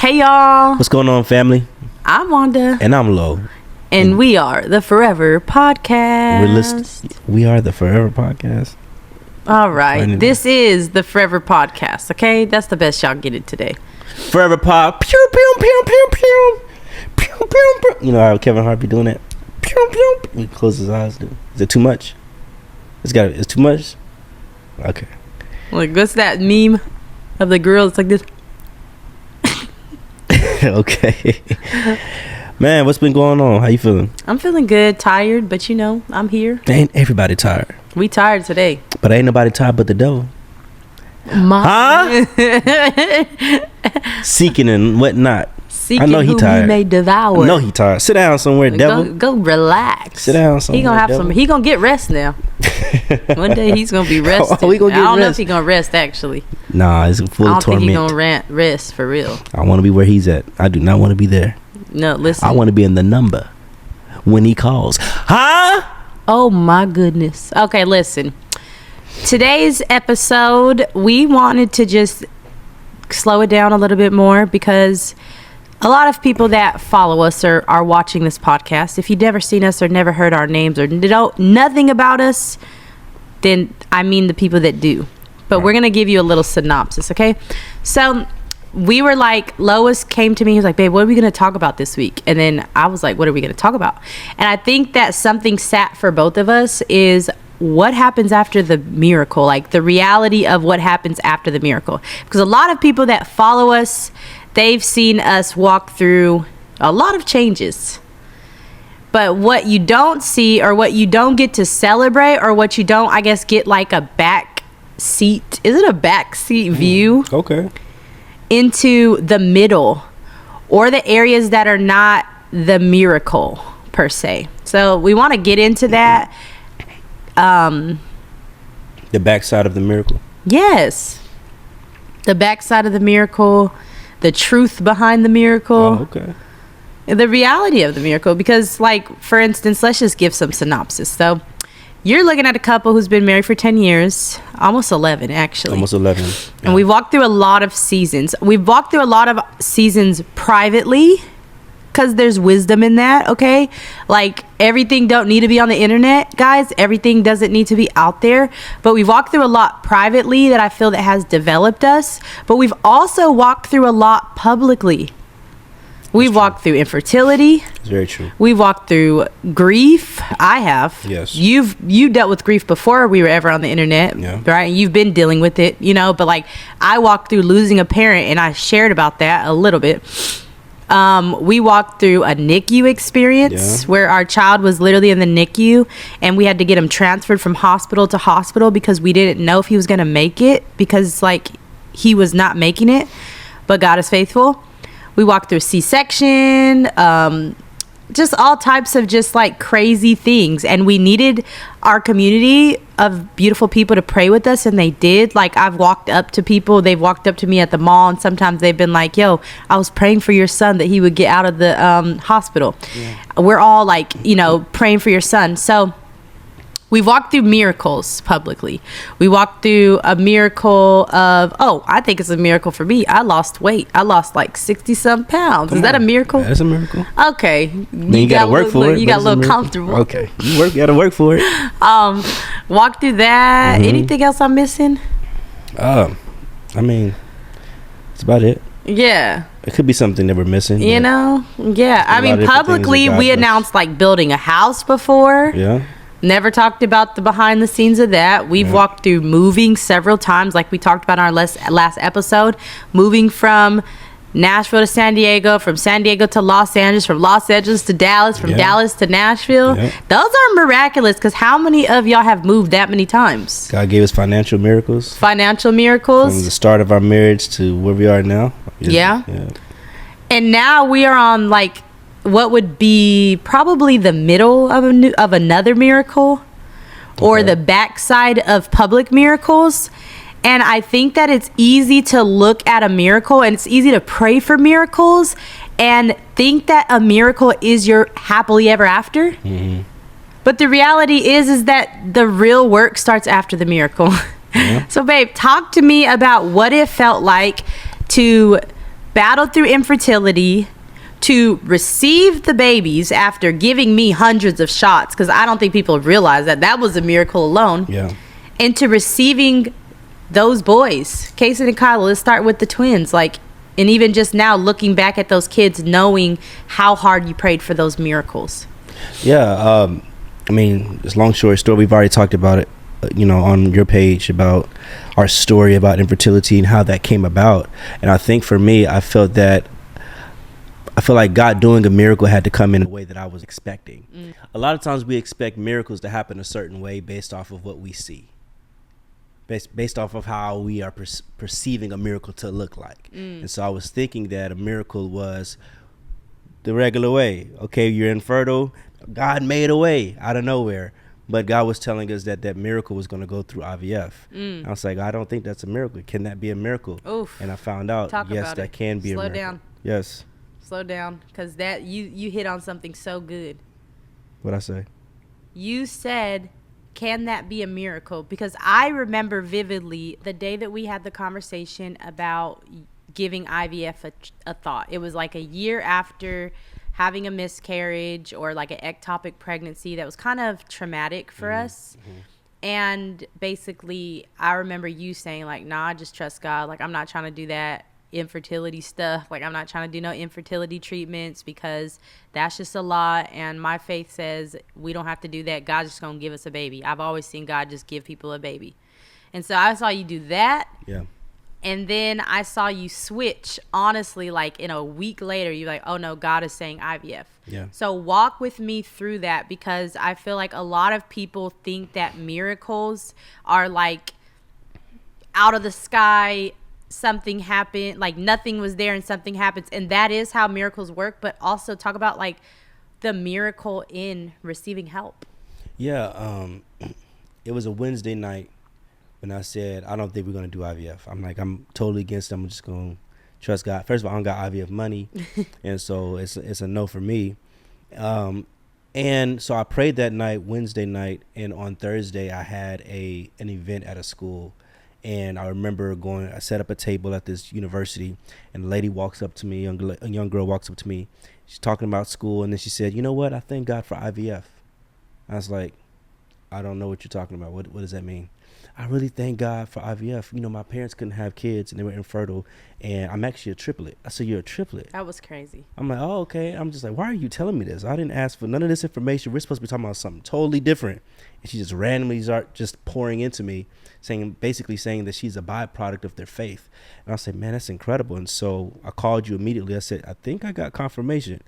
Hey y'all, What's going on, family? I'm Wanda, And I'm Lo. and we are the Forever Podcast. We are the Forever Podcast. All right, Finally. this is the Forever Podcast. Okay, that's the best y'all get it today. Forever Pod. Pew, pew, pew, pew, pew. Pew, pew, pew. You know how Kevin Hart be doing that? Pew, pew. He closes his eyes. Dude. Is it too much? It's too much? Okay. Like, what's that meme of the girl? It's like this. Okay. Man, what's been going on? How you feeling? I'm feeling good, tired, but you know, I'm here. Ain't everybody tired. We tired today. But ain't nobody tired but the devil. Huh? Seeking and whatnot. Seeking I know he who tired. we may devour. I know he tired. Sit down somewhere, devil. Go relax. Sit down somewhere. He gonna have devil. some. He gonna get rest now. One day he's gonna be resting. Oh, we gonna get I don't know if rest. he gonna rest actually. Nah, it's full I of don't think he torment. gonna rest for real. I want to be where he's at. I do not want to be there. No, listen. I want to be in the number when he calls. Huh? Oh my goodness. Okay, listen. Today's episode, we wanted to just slow it down a little bit more because a lot of people that follow us or are watching this podcast, if you've never seen us or never heard our names or know nothing about us, then I mean the people that do. But we're going to give you a little synopsis, okay? So we were like, Lois came to me, he was like, babe, what are we going to talk about this week? And then I was like, what are we going to talk about? And I think that something sat for both of us is what happens after the miracle, like the reality of what happens after the miracle. Because a lot of people that follow us, they've seen us walk through a lot of changes. But what you don't see or what you don't get to celebrate or what you don't, I guess, get like a back seat. Is it a back seat view? Okay. Into the middle or the areas that are not the miracle per se. So we want to get into that. The backside of the miracle. Yes. The backside of the miracle, the truth behind the miracle. Oh, okay. The reality of the miracle, because like, for instance, let's just give some synopsis. So you're looking at a couple who's been married for 10 years, almost 11 actually. Almost 11. Yeah. And we've walked through a lot of seasons. We've walked through a lot of seasons privately because there's wisdom in that, okay? Like, everything don't need to be on the internet, guys. Everything doesn't need to be out there. But we've walked through a lot privately that I feel that has developed us. But we've also walked through a lot publicly. We've walked through infertility. It's very true. We've walked through grief. I have. Yes. You dealt with grief before we were ever on the internet, Yeah. right? You've been dealing with it, you know. But like, I walked through losing a parent, and I shared about that a little bit. We walked through a NICU experience where our child was literally in the NICU, and we had to get him transferred from hospital to hospital because we didn't know if he was gonna make it because like he was not making it. But God is faithful. We walked through C-section, just all types of just like crazy things. And we needed our community of beautiful people to pray with us, and they did. Like, I've walked up to people, they've walked up to me at the mall, and sometimes they've been like, yo, I was praying for your son that he would get out of the hospital. Yeah. We're all like, you know, praying for your son. So we've walked through miracles publicly. We walked through a miracle of, I think it's a miracle for me. I lost weight. I lost like 60-some pounds. Is that a miracle? That's a miracle. Okay. You got to work for it. You got a little comfortable. Okay. You got to work for it. Walk through that. Mm-hmm. Anything else I'm missing? I mean, that's about it. Yeah. It could be something that we're missing. You know? Yeah. I mean, publicly, we announced like building a house before. Yeah. Never talked about the behind the scenes of that. We've walked through moving several times, like we talked about in our last episode. Moving from Nashville to San Diego, from San Diego to Los Angeles, from Los Angeles to Dallas, from Dallas to Nashville. Yeah. Those are miraculous, because how many of y'all have moved that many times? God gave us financial miracles. Financial miracles. From the start of our marriage to where we are now. Yeah. And now we are on like what would be probably the middle of another miracle, or the backside of public miracles. And I think that it's easy to look at a miracle, and it's easy to pray for miracles and think that a miracle is your happily ever after. Mm-hmm. But the reality is that the real work starts after the miracle. Yeah. So babe, talk to me about what it felt like to battled through infertility to receive the babies after giving me hundreds of shots, because I don't think people realize that was a miracle alone. Yeah. And to receiving those boys, Casey and Kyla, let's start with the twins. Like, and even just now looking back at those kids, knowing how hard you prayed for those miracles. Yeah. I mean, it's a long story. We've already talked about it, on your page, about our story about infertility and how that came about. And I think for me, I feel like God doing a miracle had to come in a way that I was expecting. A lot of times we expect miracles to happen a certain way based off of what we see, based off of how we are perceiving a miracle to look like. And so I was thinking that a miracle was the regular way. Okay, you're infertile. God made a way out of nowhere. But God was telling us that miracle was going to go through IVF. I was like, I don't think that's a miracle. Can that be a miracle? Oof. And I found out, yes, that can be a miracle. Slow down. Yes. Slow down, because that you hit on something so good. What'd I say? You said, can that be a miracle? Because I remember vividly the day that we had the conversation about giving IVF a thought. It was like a year after having a miscarriage, or like an ectopic pregnancy that was kind of traumatic for us. And basically, I remember you saying, like, nah, just trust God. Like, I'm not trying to do that infertility stuff. Like, I'm not trying to do no infertility treatments, because that's just a lot. And my faith says we don't have to do that. God's just going to give us a baby. I've always seen God just give people a baby. And so I saw you do that. Yeah. And then I saw you switch, honestly, like in a week later, you're like, oh no, God is saying IVF. Yeah. So walk with me through that, because I feel like a lot of people think that miracles are like out of the sky, something happened, like nothing was there and something happens. And that is how miracles work. But also talk about like the miracle in receiving help. Yeah. It was a Wednesday night when I said, I don't think we're going to do IVF. I'm like, I'm totally against it. I'm just going to trust God. First of all, I don't got IVF money. And so it's a no for me. And so I prayed that night, Wednesday night. And on Thursday, I had an event at a school. And I remember I set up a table at this university, and a lady walks up to me, a young girl walks up to me. She's talking about school. And then she said, you know what? I thank God for IVF. I was like, I don't know what you're talking about. What does that mean? I really thank God for IVF. My parents couldn't have kids and they were infertile, and I'm actually a triplet. I said, you're a triplet? That was crazy. I'm like, oh, okay. I'm just like, why are you telling me this? I didn't ask for none of this information. We're supposed to be talking about something totally different. And she just randomly started just pouring into me, basically saying that she's a byproduct of their faith. And I said, man, that's incredible. And so I called you immediately. I said, I think I got confirmation.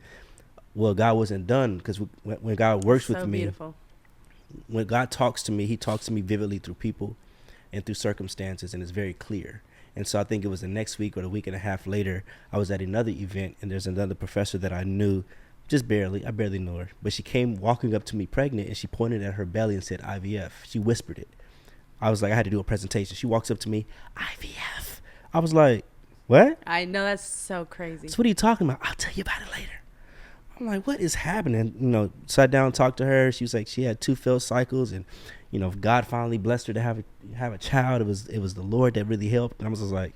Well, God wasn't done, because when God works with me, beautiful. When God talks to me, he talks to me vividly through people and through circumstances, and it's very clear. And so I think it was the next week or the week and a half later, I was at another event, and there's another professor that I knew just barely. I barely knew her, but she came walking up to me pregnant, and she pointed at her belly and said IVF. She whispered it. I was like, I had to do a presentation. She walks up to me, IVF. I was like, what? I know, that's so crazy. So what are you talking about? I'll tell you about it later. I'm like, what is happening? Sat down, talked to her. She was like, she had 2 failed cycles, and God finally blessed her to have a child. It was the Lord that really helped. And I was just like,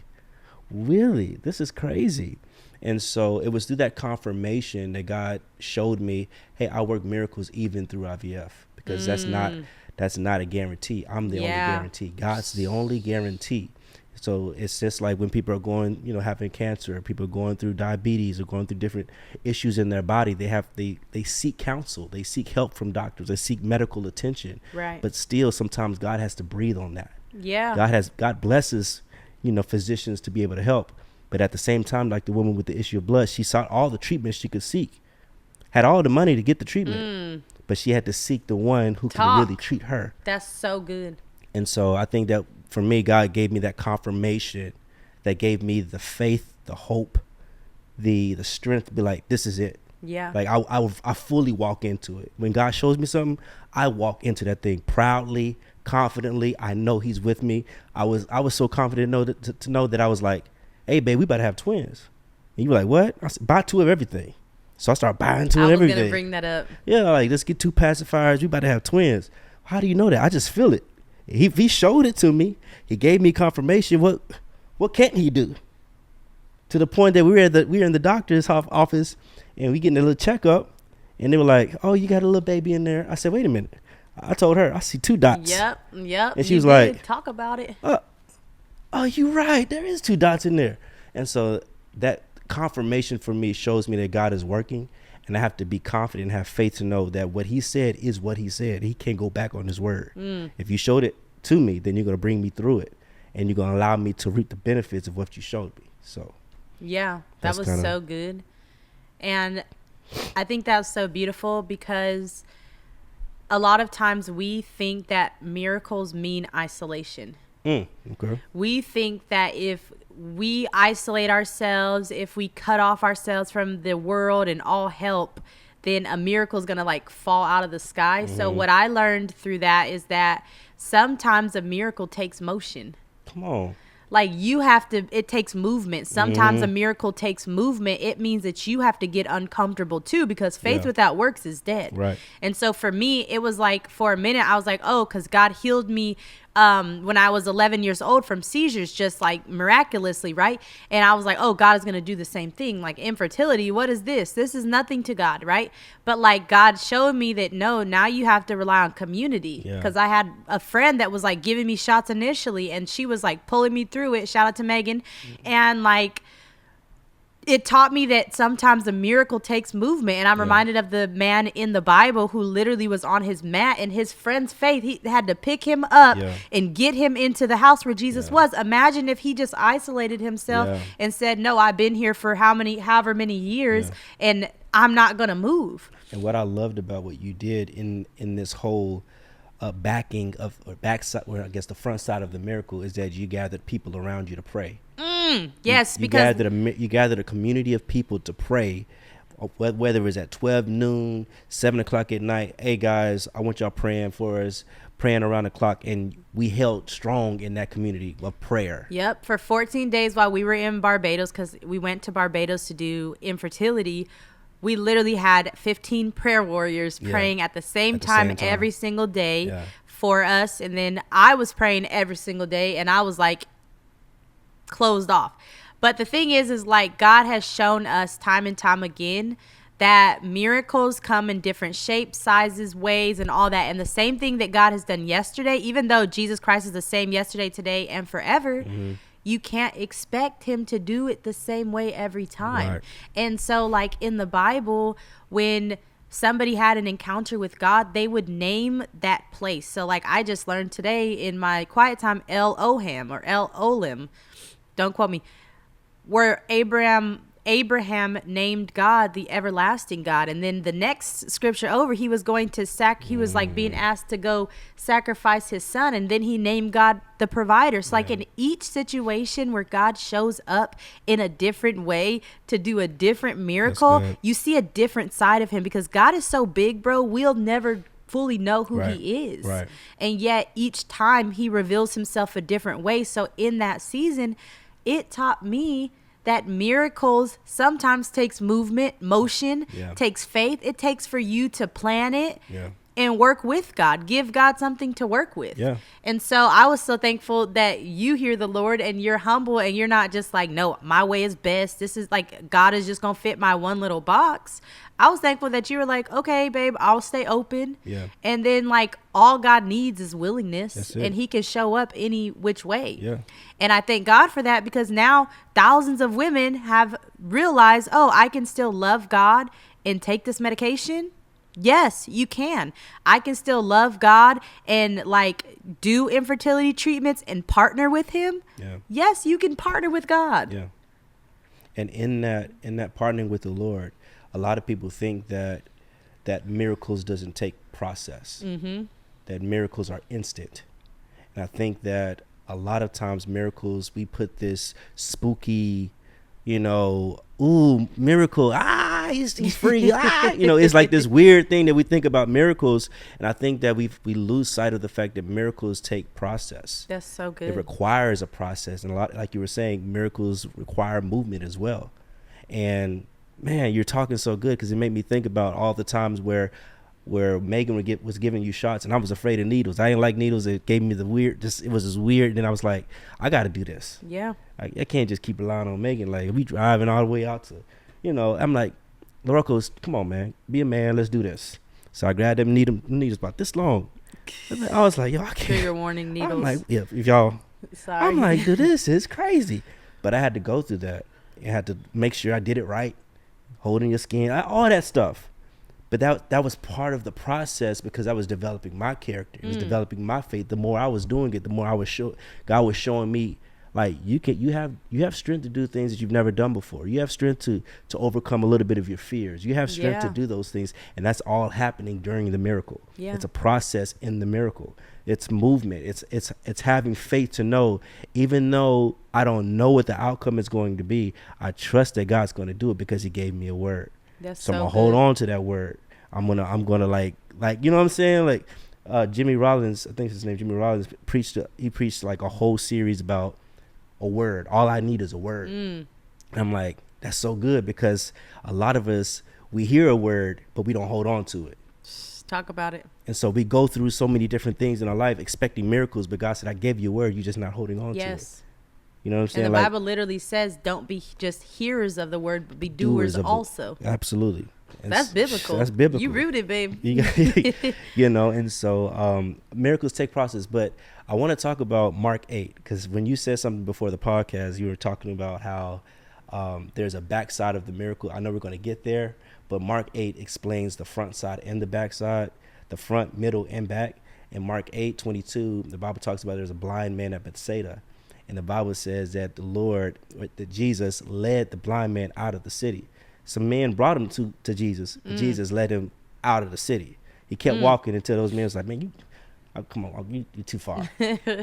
really? This is crazy. And so it was through that confirmation that God showed me, hey, I work miracles even through IVF, because that's not a guarantee. I'm the only guarantee. God's the only guarantee. So it's just like when people are going, having cancer, people are going through diabetes, or going through different issues in their body. They seek counsel, they seek help from doctors, they seek medical attention. Right. But still, sometimes God has to breathe on that. Yeah. God blesses, physicians to be able to help. But at the same time, like the woman with the issue of blood, she sought all the treatments she could seek, had all the money to get the treatment, but she had to seek the one who could really treat her. That's so good. And so I think that for me, God gave me that confirmation, that gave me the faith, the hope, the strength to be like, this is it. Yeah. Like I fully walk into it. When God shows me something, I walk into that thing proudly, confidently. I know he's with me. I was so confident to know that I was like, hey, babe, we about to have twins. And you were like, what? I said, buy 2 of everything. So I started buying 2 of everything. I was going to bring that up. Yeah, like, let's get 2 pacifiers. We about to have twins. How do you know that? I just feel it. He showed it to me. He gave me confirmation. What can't he do? To the point that we were in the doctor's office, and we getting a little checkup, and they were like, "Oh, you got a little baby in there." I said, "Wait a minute." I told her, "I see 2 dots." Yep. And she was like, "Talk about it." "Oh, you right. There is 2 dots in there." And so that confirmation for me shows me that God is working, and I have to be confident and have faith to know that what He said is what He said. He can't go back on His word. If you showed it to me, then you're going to bring me through it, and you're going to allow me to reap the benefits of what you showed me. So. Yeah, that was so good. And I think that's so beautiful because a lot of times we think that miracles mean isolation. Okay. We think that if we isolate ourselves, if we cut off ourselves from the world and all help, then a miracle is going to like fall out of the sky. So what I learned through that is that sometimes a miracle takes motion. Come on. Like it takes movement. Sometimes a miracle takes movement. It means that you have to get uncomfortable too, because faith without works is dead. Right. And so for me, it was like, for a minute, I was like, oh, because God healed me when I was 11 years old from seizures, just like miraculously, right? And I was like, oh, God is going to do the same thing. Like infertility, what is this? This is nothing to God, right? But like God showed me that, no, now you have to rely on community. Because I had a friend that was like giving me shots initially, and she was like pulling me through it. Shout out to Megan. And like, it taught me that sometimes a miracle takes movement. And I'm reminded of the man in the Bible who literally was on his mat, and his friend's faith, he had to pick him up and get him into the house where Jesus was. Imagine if he just isolated himself and said, no, I've been here for however many years and I'm not going to move. And what I loved about what you did in this whole backing of, or backside, or I guess the front side of the miracle, is that you gathered people around you to pray. Yes, you gathered a community of people to pray, whether it was at 12 noon, 7 o'clock at night. Hey guys, I want y'all praying for us, praying around the clock, and we held strong in that community of prayer. Yep, for 14 days while we were in Barbados, because we went to Barbados to do infertility. We literally had 15 prayer warriors praying at the same time every single day for us. And then I was praying every single day, and I was like closed off. But the thing is like God has shown us time and time again that miracles come in different shapes, sizes, ways, and all that. And the same thing that God has done yesterday, even though Jesus Christ is the same yesterday, today, and forever, you can't expect him to do it the same way every time. Right. And so like in the Bible, when somebody had an encounter with God, they would name that place. So like I just learned today in my quiet time, El Oham or El Olim, don't quote me, where Abraham named God the everlasting God. And then the next scripture over, he was going to he was like being asked to go sacrifice his son, and then he named God the provider. So like in each situation where God shows up in a different way to do a different miracle, you see a different side of him, because God is so big, bro, we'll never fully know who he is. Right. And yet each time he reveals himself a different way. So in that season, it taught me that miracles sometimes takes motion, takes faith. It takes for you to plan it and work with God. Give God something to work with. Yeah. And so I was so thankful that you hear the Lord and you're humble and you're not just like, no, my way is best. This is like, God is just going to fit my one little box. I was thankful that you were like, okay, babe, I'll stay open. Yeah. And then like all God needs is willingness, and he can show up any which way. Yeah. And I thank God for that, because now thousands of women have realized, oh, I can still love God and take this medication. Yes, you can. I can still love God and like do infertility treatments and partner with him. Yeah. Yes, you can partner with God. Yeah. And in that partnering with the Lord, a lot of people think that miracles doesn't take process, that miracles are instant. And I think that a lot of times miracles, we put this spooky, ooh, miracle, he's free, it's like this weird thing that we think about miracles. And I think that we lose sight of the fact that miracles take process. That's so good. It requires a process. And a lot, like you were saying, miracles require movement as well. And man, you're talking so good, because it made me think about all the times where where Megan was giving you shots, and I was afraid of needles. I didn't like needles. It gave me the weird. It was just weird. And then I was like, I got to do this. Yeah. I can't just keep relying on Megan. Like, we driving all the way out to, I'm like, Lorelco, come on, man, be a man. Let's do this. So I grabbed them needles about this long. I was like, yo, I can't. Trigger warning needles. I'm like, yeah, if y'all. Sorry. I'm like, dude, this is crazy. But I had to go through that. I had to make sure I did it right, holding your skin, all that stuff. But that was part of the process because I was developing my character. It was developing my faith. The more I was doing it, the more God was showing me, like, you have strength to do things that you've never done before. You have strength to overcome a little bit of your fears. You have strength to do those things, and that's all happening during the miracle. Yeah. It's a process in the miracle. It's movement. It's having faith to know, even though I don't know what the outcome is going to be, I trust that God's going to do it because He gave me a word. That's so I'm gonna good. hold on to that word. I'm gonna like you know what I'm saying? Like Jimmy Rollins, I think his name Jimmy Rollins, preached like a whole series about a word. All I need is a word. And I'm like, that's so good because a lot of us, we hear a word, but we don't hold on to it. Talk about it. And so we go through so many different things in our life expecting miracles, but God said, I gave you a word, you're just not holding on to it. You know what I'm saying? And the Bible literally says, don't be just hearers of the word, but be doers also. Absolutely. That's biblical. That's biblical. You rooted, babe. And so miracles take process. But I want to talk about Mark 8, because when you said something before the podcast, you were talking about how there's a backside of the miracle. I know we're going to get there, but Mark 8 explains the front side and the backside, the front, middle, and back. In Mark 8:22, the Bible talks about there's a blind man at Bethsaida. And the Bible says that that Jesus led the blind man out of the city. Some men brought him to Jesus, but Jesus led him out of the city. He kept walking until those men was like, man, come on, you're too far.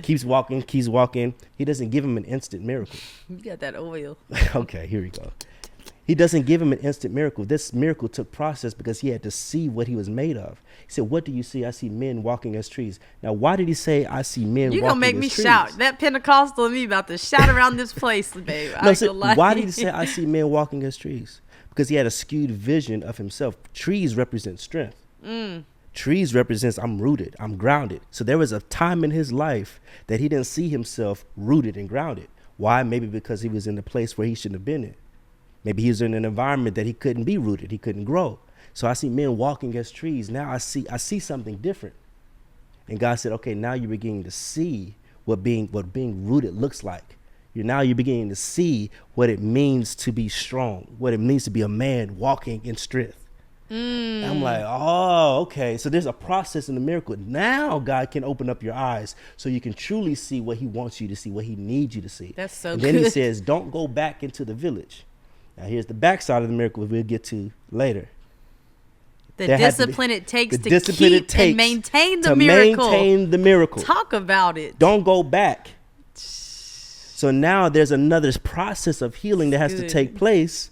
keeps walking. He doesn't give him an instant miracle. You got that oil. Okay, here we go. He doesn't give him an instant miracle. This miracle took process because he had to see what he was made of. He said, what do you see? I see men walking as trees. Now, why did he say, I see men walking as trees? You're going to make me shout. That Pentecostal in me about to shout around this place, babe. Why did he say, I see men walking as trees? Because he had a skewed vision of himself. Trees represent strength. Trees represents I'm rooted, I'm grounded. So there was a time in his life that he didn't see himself rooted and grounded. Why? Maybe because he was in a place where he shouldn't have been in. Maybe he was in an environment that he couldn't be rooted. He couldn't grow. So I see men walking as trees. Now I see something different. And God said, okay, now you're beginning to see what being rooted looks like. You're beginning to see what it means to be strong, what it means to be a man walking in strength. I'm like, oh, okay. So there's a process in the miracle. Now God can open up your eyes so you can truly see what He wants you to see, what He needs you to see. That's so good. Then He says, don't go back into the village. Now here's the backside of the miracle we'll get to later. The discipline it takes to keep and maintain the miracle. Maintain the miracle. Talk about it. Don't go back. So now there's another process of healing that has to take place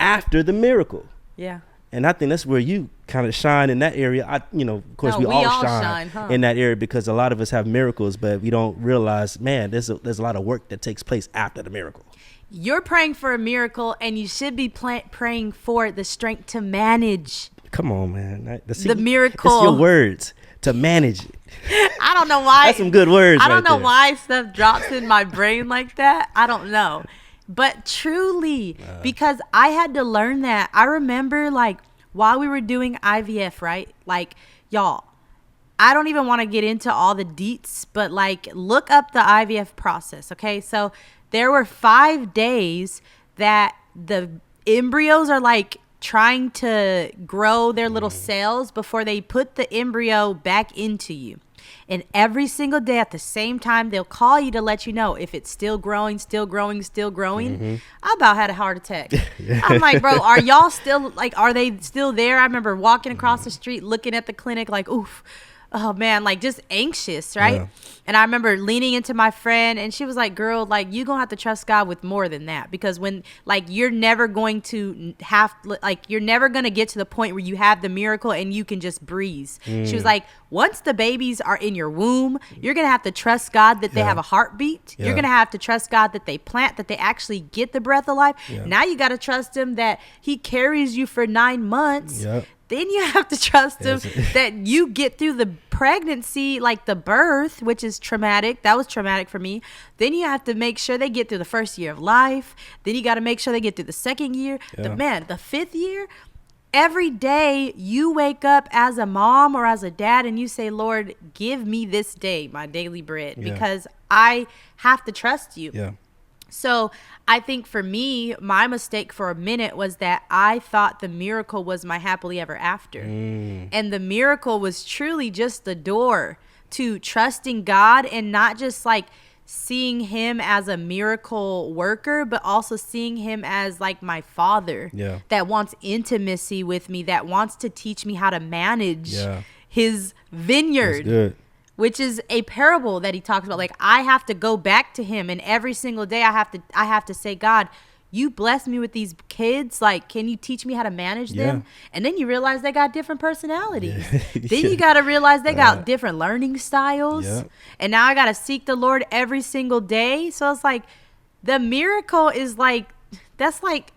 after the miracle. Yeah. And I think that's where you kind of shine in that area. Of course, we all shine in that area because a lot of us have miracles, but we don't realize, man, there's a lot of work that takes place after the miracle. You're praying for a miracle, and you should be praying for the strength to manage. Come on, man. The miracle. It's your words to manage it. I don't know why. That's some good words. I don't know why stuff drops in my brain like that. I don't know. But truly, because I had to learn that. I remember, like, while we were doing IVF, right? Like, y'all, I don't even want to get into all the deets, but, like, look up the IVF process, okay? So there were 5 days that the embryos are, like, trying to grow their little cells before they put the embryo back into you. And every single day at the same time, they'll call you to let you know if it's still growing. I about had a heart attack. I'm like, bro, are y'all still, like, are they still there? I remember walking across the street, looking at the clinic like, oof. Oh man, like just anxious, right? Yeah. And I remember leaning into my friend and she was like, girl, like you gonna have to trust God with more than that, because when like you're never going to you're never gonna get to the point where you have the miracle and you can just breeze. She was like, once the babies are in your womb, you're gonna have to trust God that they have a heartbeat. You're gonna have to trust God that they plant, that they actually get the breath of life. Now you gotta trust Him that He carries you for 9 months. Then you have to trust him that you get through the pregnancy, like the birth, which is traumatic. That was traumatic for me. Then you have to make sure they get through the first year of life. Then you got to make sure they get through the second year. Yeah. The fifth year. Every day you wake up as a mom or as a dad and you say, Lord, give me this day my daily bread, because I have to trust you. Yeah. So I think for me, my mistake for a minute was that I thought the miracle was my happily ever after. And the miracle was truly just the door to trusting God, and not just like seeing him as a miracle worker, but also seeing him as like my father that wants intimacy with me, that wants to teach me how to manage his vineyard. That's good. Which is a parable that he talks about. Like, I have to go back to him, and every single day I have to say, God, you bless me with these kids. Like, can you teach me how to manage them? And then you realize they got different personalities. Then you got to realize they got different learning styles. And now I got to seek the Lord every single day. So it's like the miracle is like, that's like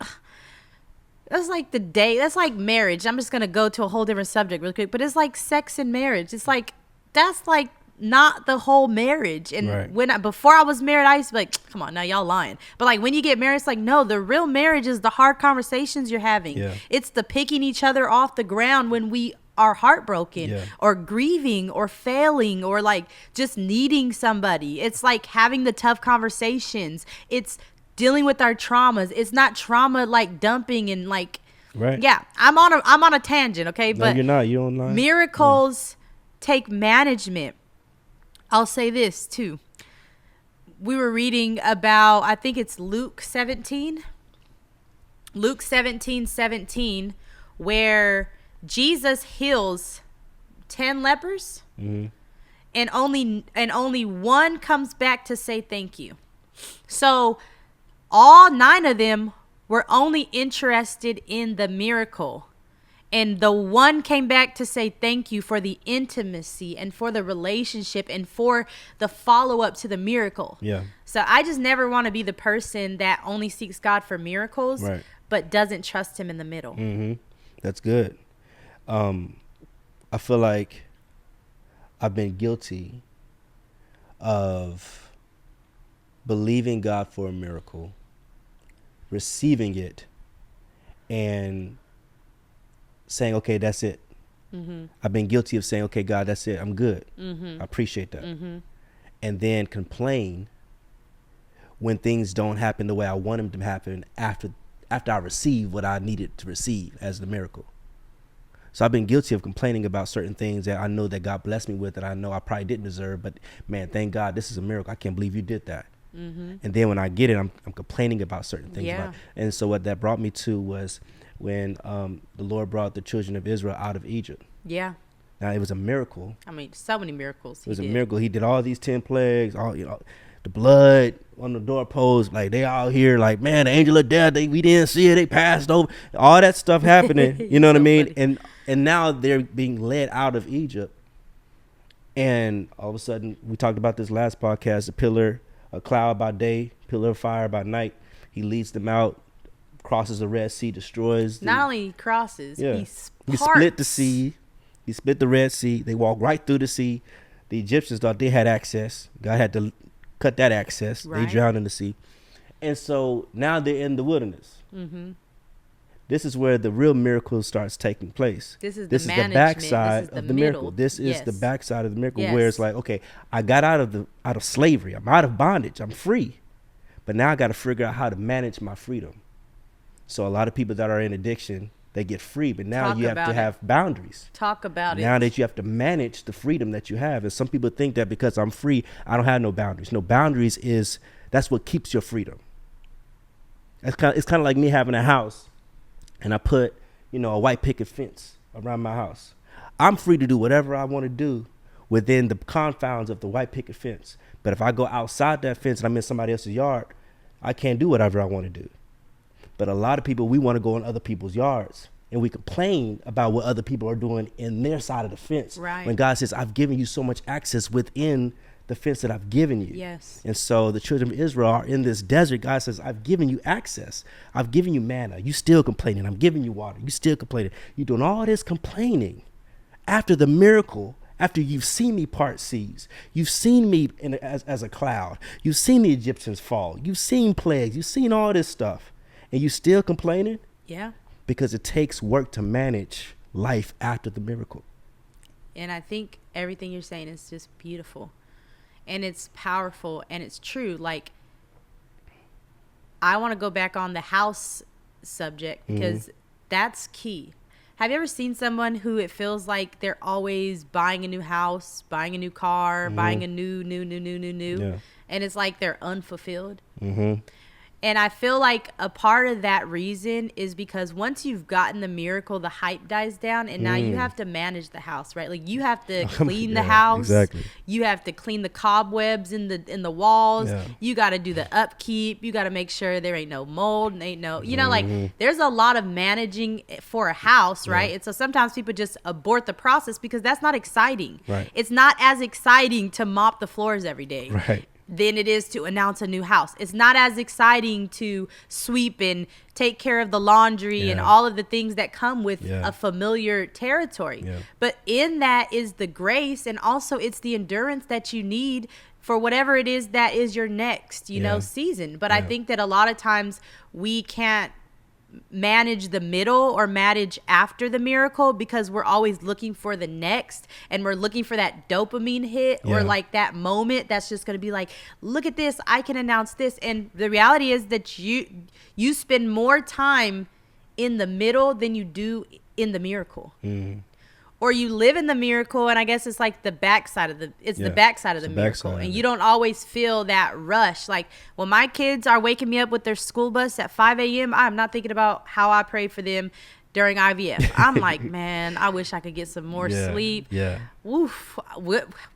the day. That's like marriage. I'm just going to go to a whole different subject real quick. But it's like sex and marriage. It's like, that's like not the whole marriage. And before I was married, I used to be like, come on, now y'all lying. But like when you get married, it's like, no, the real marriage is the hard conversations you're having. It's the picking each other off the ground when we are heartbroken or grieving or failing or like just needing somebody. It's like having the tough conversations. It's dealing with our traumas. It's not trauma like dumping and like, I'm on a tangent. Okay. No, but you're not. You're online. Miracles take management. I'll say this too. We were reading about, I think it's Luke 17, where Jesus heals 10 lepers, and only one comes back to say thank you. So all 9 of them were only interested in the miracle. And the one came back to say thank you for the intimacy and for the relationship and for the follow-up to the miracle. So I just never want to be the person that only seeks God for miracles, but doesn't trust him in the middle. That's good. I feel like I've been guilty of believing God for a miracle, receiving it, and saying, okay, that's it. I've been guilty of saying, okay, God, that's it. I'm good. I appreciate that. And then complain when things don't happen the way I want them to happen after I receive what I needed to receive as the miracle. So I've been guilty of complaining about certain things that I know that God blessed me with that I know I probably didn't deserve, but man, thank God, this is a miracle. I can't believe you did that. And then when I get it, I'm complaining about certain things. And so what that brought me to was when the Lord brought the children of Israel out of Egypt. Now it was a miracle. I mean, so many miracles. It was a miracle. He did all these 10 plagues, all the blood on the doorpost, like they out here like, man, the angel of death, we didn't see it, they passed over, all that stuff happening. You know what I mean? Funny. And now they're being led out of Egypt, and all of a sudden, we talked about this last podcast, a cloud by day, pillar of fire by night. He leads them out, crosses the Red Sea, destroys. Not only crosses, he split the sea. He split the Red Sea. They walked right through the sea. The Egyptians thought they had access. God had to cut that access. They drowned in the sea. And so now they're in the wilderness. This is where the real miracle starts taking place. This is the backside of the miracle. This is the backside of the miracle, where it's like, okay, I got out of slavery. I'm out of bondage. I'm free. But now I got to figure out how to manage my freedom. So a lot of people that are in addiction, they get free, but now you have to have boundaries. Talk about it. Now that you have to manage the freedom that you have. And some people think that because I'm free, I don't have no boundaries. No, boundaries that's what keeps your freedom. It's kind of like me having a house and I put, a white picket fence around my house. I'm free to do whatever I want to do within the confines of the white picket fence. But if I go outside that fence and I'm in somebody else's yard, I can't do whatever I want to do. But a lot of people, we want to go in other people's yards and we complain about what other people are doing in their side of the fence. Right. When God says, I've given you so much access within the fence that I've given you. Yes. And so the children of Israel are in this desert. God says, I've given you access. I've given you manna. You still complaining. I'm giving you water. You still complaining. You're doing all this complaining after the miracle, after you've seen me part seas. You've seen me as a cloud. You've seen the Egyptians fall. You've seen plagues. You've seen all this stuff. And you still complaining? Yeah. Because it takes work to manage life after the miracle. And I think everything you're saying is just beautiful. And it's powerful and it's true. Like, I want to go back on the house subject because that's key. Have you ever seen someone who it feels like they're always buying a new house, buying a new car, buying a new, Yeah. and it's like they're unfulfilled? Mm-hmm. And I feel like a part of that reason is because once you've gotten the miracle, the hype dies down, and now you have to manage the house, right? Like, you have to clean the house. Exactly. You have to clean the cobwebs in the walls. Yeah. You got to do the upkeep. You got to make sure there ain't no mold and ain't no, you know, like, there's a lot of managing for a house, right? And so sometimes people just abort the process because that's not exciting. Right. It's not as exciting to mop the floors every day. Right. Than it is to announce a new house. It's not as exciting to sweep and take care of the laundry and all of the things that come with a familiar territory. Yeah. But in that is the grace, and also it's the endurance that you need for whatever it is that is your next, you know, season. But I think that a lot of times we can't manage the middle or manage after the miracle because we're always looking for the next, and we're looking for that dopamine hit or like that moment that's just going to be like, look at this, I can announce this. And the reality is that you spend more time in the middle than you do in the miracle. Or you live in the miracle, and I guess it's like the backside of the miracle. And you don't always feel that rush. Like, when my kids are waking me up with their school bus at 5 a.m., I'm not thinking about how I prayed for them during IVF. I'm like, man, I wish I could get some more sleep. Yeah. Woof.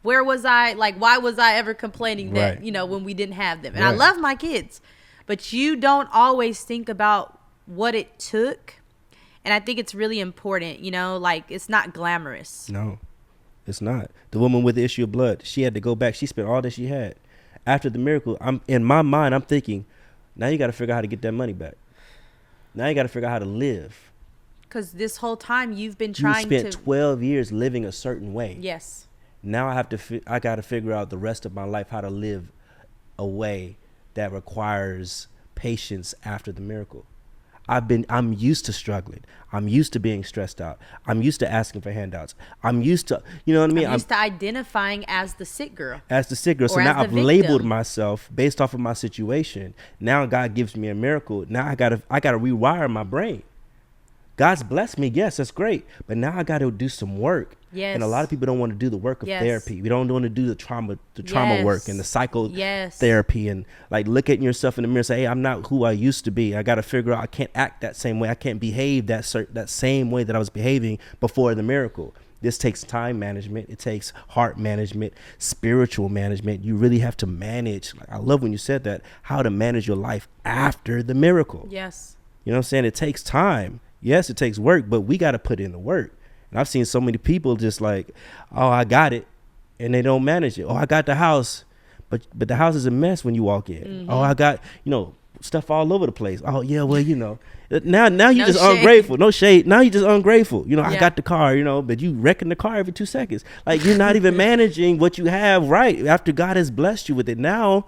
Where was I? Like, why was I ever complaining that, you know, when we didn't have them? And I love my kids, but you don't always think about what it took. And I think it's really important, you know, like, it's not glamorous. No, it's not. The woman with the issue of blood, she had to go back. She spent all that she had. After the miracle, in my mind, I'm thinking, now you got to figure out how to get that money back. Now you got to figure out how to live. Because this whole time you've been trying to. You spent 12 years living a certain way. Yes. Now I got to figure out the rest of my life how to live a way that requires patience after the miracle. I'm used to struggling. I'm used to being stressed out. I'm used to asking for handouts. I'm used to, you know what I mean? I'm used to identifying as the sick girl. So now I've labeled myself based off of my situation. Now God gives me a miracle. Now I gotta rewire my brain. God's blessed me. Yes, that's great. But now I got to do some work. Yes. And a lot of people don't want to do the work of therapy. We don't want to do the trauma work and the psychotherapy and like look at yourself in the mirror and say, hey, I'm not who I used to be. I got to figure out I can't act that same way. I can't behave that same way that I was behaving before the miracle. This takes time management. It takes heart management, spiritual management. You really have to manage. Like, I love when you said that, how to manage your life after the miracle. Yes. You know what I'm saying? It takes time. Yes, it takes work, but we got to put in the work. And I've seen so many people just like, oh, I got it, and they don't manage it. Oh, I got the house, but the house is a mess when you walk in. Mm-hmm. Oh, I got, you know, stuff all over the place. Oh, yeah, well, you know, now you're just ungrateful. No shade. Now you're just ungrateful. You know, I got the car, you know, but you wrecking the car every 2 seconds. Like, you're not even managing what you have right after God has blessed you with it. Now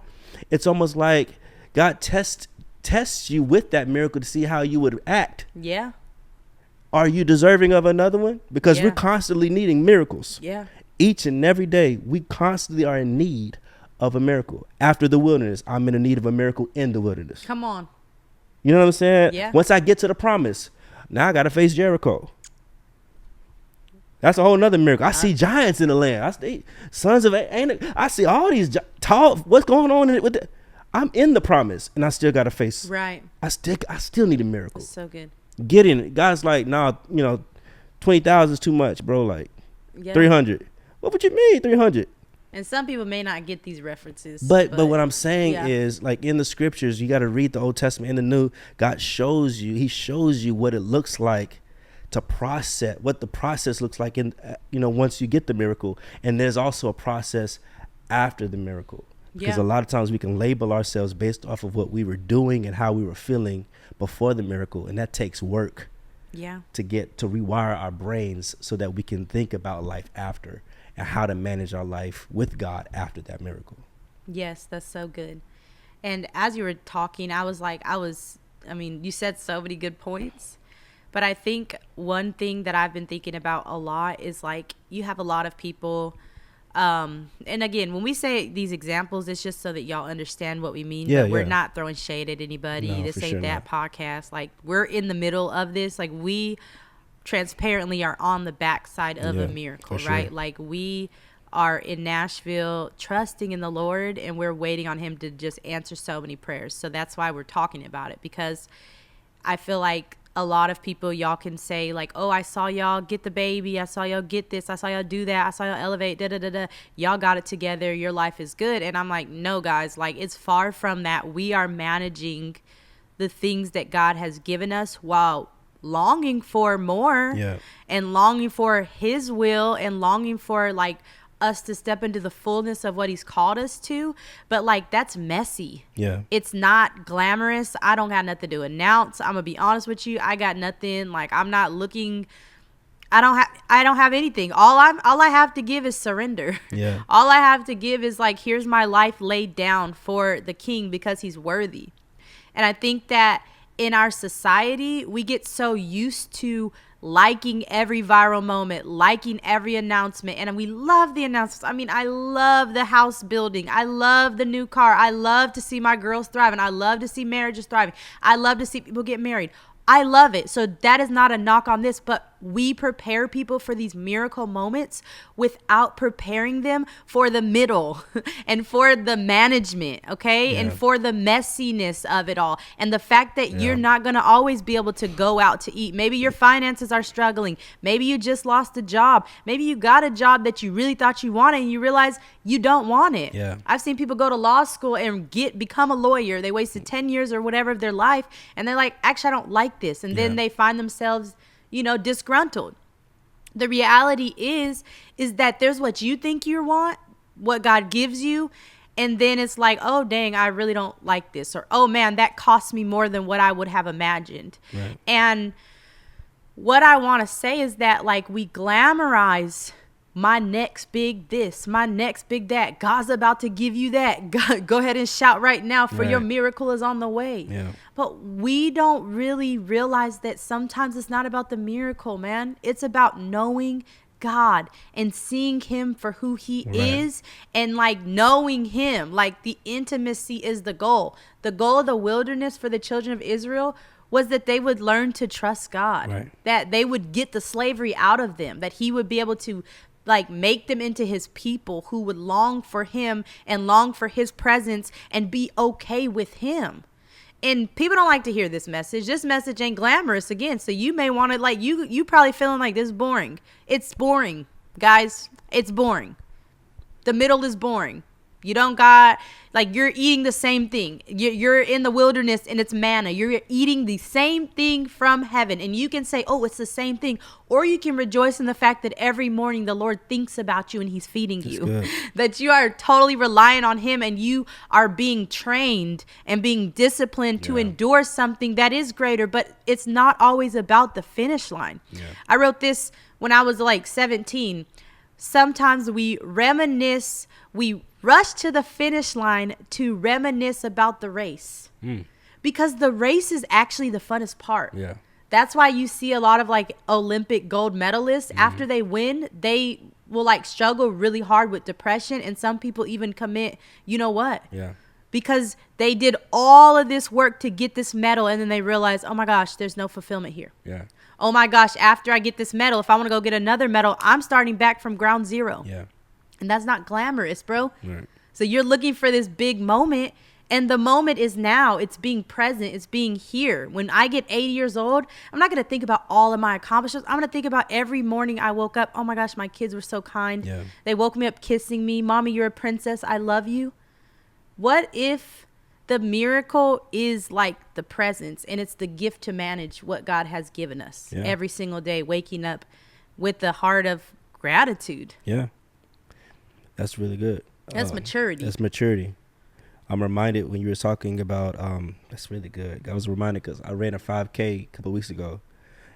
it's almost like God tests you with that miracle to see how you would act. Yeah. Are you deserving of another one? Because we're constantly needing miracles. Yeah. Each and every day, we constantly are in need of a miracle. After the wilderness, I'm in need of a miracle in the wilderness. Come on. You know what I'm saying? Yeah. Once I get to the promise, now I got to face Jericho. That's a whole nother miracle. I see giants in the land. I see sons of I see all these tall. What's going on in it with I'm in the promise, and I still got to face. Right. I still need a miracle. That's so good. Get in it. God's like, nah, you know, 20,000 is too much, bro. Like 300. What would you mean 300? And some people may not get these references. But what I'm saying is, like, in the scriptures, you got to read the Old Testament and the New. God shows you what it looks like to process, what the process looks like in, you know, once you get the miracle. And there's also a process after the miracle. Because Yeah. a lot of times we can label ourselves based off of what we were doing and how we were feeling before the miracle, and that takes work. Yeah. To rewire our brains so that we can think about life after and how to manage our life with God after that miracle. Yes, that's so good. And as you were talking, I mean, you said so many good points. But I think one thing that I've been thinking about a lot is like you have a lot of people. And again, when we say these examples, it's just so that y'all understand what we mean. Yeah, but we're yeah. not throwing shade at anybody. No, This for ain't sure that not. podcast. Like, we're in the middle of this. Like, we transparently are on the backside of a miracle, for right? sure. Like, we are in Nashville trusting in the Lord, and we're waiting on him to just answer so many prayers. So that's why we're talking about it, because I feel like a lot of people, y'all can say like, oh, I saw y'all get the baby, I saw y'all get this, I saw y'all do that, I saw y'all elevate, da da da da, y'all got it together, your life is good. And I'm like, no, guys, like, it's far from that. We are managing the things that God has given us while longing for more. Yeah. And longing for his will, and longing for like us to step into the fullness of what he's called us to. But like, that's messy. Yeah. It's not glamorous. I don't got nothing to announce. I'm gonna be honest with you. I got nothing. Like, I'm not looking. I don't have anything. All I have to give is surrender. Yeah. All I have to give is like, here's my life laid down for the King, because he's worthy. And I think that in our society, we get so used to liking every viral moment, liking every announcement. And we love the announcements. I mean, I love the house building. I love the new car. I love to see my girls thriving. I love to see marriages thriving. I love to see people get married. I love it. So that is not a knock on this, but we prepare people for these miracle moments without preparing them for the middle and for the management, okay? Yeah. And for the messiness of it all. And the fact that you're not going to always be able to go out to eat. Maybe your finances are struggling. Maybe you just lost a job. Maybe you got a job that you really thought you wanted and you realize you don't want it. Yeah. I've seen people go to law school and become a lawyer. They wasted 10 years or whatever of their life, and they're like, actually, I don't like this. And then they find themselves, disgruntled. The reality is that there's what you think you want, what God gives you, and then it's like, oh, dang, I really don't like this. Or, oh, man, that cost me more than what I would have imagined. Right. And what I want to say is that, like, we glamorize my next big this, my next big that. God's about to give you that. God, go ahead and shout right now, for your miracle is on the way. Yeah. But we don't really realize that sometimes it's not about the miracle, man. It's about knowing God and seeing him for who he is, and like knowing him. Like, the intimacy is the goal. The goal of the wilderness for the children of Israel was that they would learn to trust God, that they would get the slavery out of them, that he would be able to like make them into his people who would long for him and long for his presence and be okay with him. And people don't like to hear this message. This message ain't glamorous again. So you may want to, like, you probably feeling like this is boring. It's boring, guys. It's boring. The middle is boring. You don't got, like, you're eating the same thing. You're in the wilderness and it's manna. You're eating the same thing from heaven. And you can say, oh, it's the same thing. Or you can rejoice in the fact that every morning the Lord thinks about you and he's feeding you. That you are totally relying on him, and you are being trained and being disciplined to endure something that is greater. But it's not always about the finish line. I wrote this when I was like 17. Sometimes we reminisce, we rush to the finish line to reminisce about the race, because the race is actually the funnest part. Yeah. That's why you see a lot of like Olympic gold medalists, after they win, they will like struggle really hard with depression. And some people even commit, you know what? Yeah. Because they did all of this work to get this medal, and then they realize, oh my gosh, there's no fulfillment here. Yeah. Oh my gosh, after I get this medal, if I want to go get another medal, I'm starting back from ground zero. Yeah. And that's not glamorous, bro. Right. So you're looking for this big moment, and the moment is now. It's being present. It's being here. When I get 80 years old, I'm not going to think about all of my accomplishments. I'm going to think about every morning I woke up. Oh my gosh, my kids were so kind. Yeah. They woke me up kissing me. Mommy, you're a princess. I love you. What if the miracle is like the presence, and it's the gift to manage what God has given us every single day, waking up with the heart of gratitude? Yeah. That's really good. That's maturity. That's maturity. I'm reminded when you were talking about, that's really good. I was reminded because I ran a 5K a couple of weeks ago,